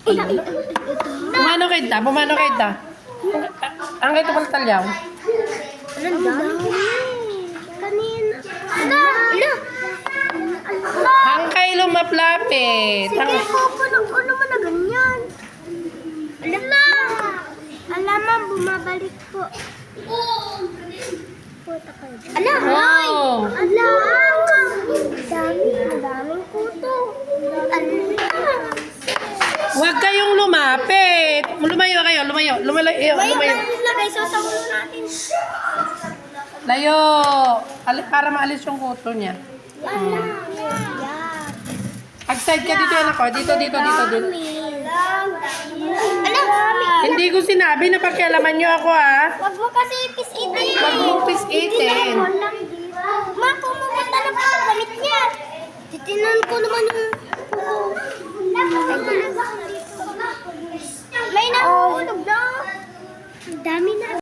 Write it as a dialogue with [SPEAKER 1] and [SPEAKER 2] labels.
[SPEAKER 1] Pumano kita, pumano kita. Ang kayo pang talyaw.
[SPEAKER 2] Ang dami. Kanina. Ala!
[SPEAKER 1] Ang kayo lumaplapit.
[SPEAKER 2] Sige po, puno mo na ganyan. Ala! Alam bumabalik po. Puta kayo. Ala!
[SPEAKER 1] Wow!
[SPEAKER 2] Ala! Daming kuto. Ala!
[SPEAKER 1] Huwag kayong lumapit. Lumayo kayo, lumayo. Lumayo.
[SPEAKER 2] Lagay sa ulo natin.
[SPEAKER 1] Layo. Para maalis yung kuto niya.
[SPEAKER 2] Ala!
[SPEAKER 1] Ag-side ka dito, anak ko. Dito.
[SPEAKER 2] Ala!
[SPEAKER 1] Hindi ko sinabi na pakialaman niyo ako, ha?
[SPEAKER 2] Wag mo kasi pis-itin.
[SPEAKER 1] Huwag mong pis-itin.
[SPEAKER 2] Ma, pumupunta na pa sa damit niya. Titinan ko naman yung... May nahulog na. Ang dami na.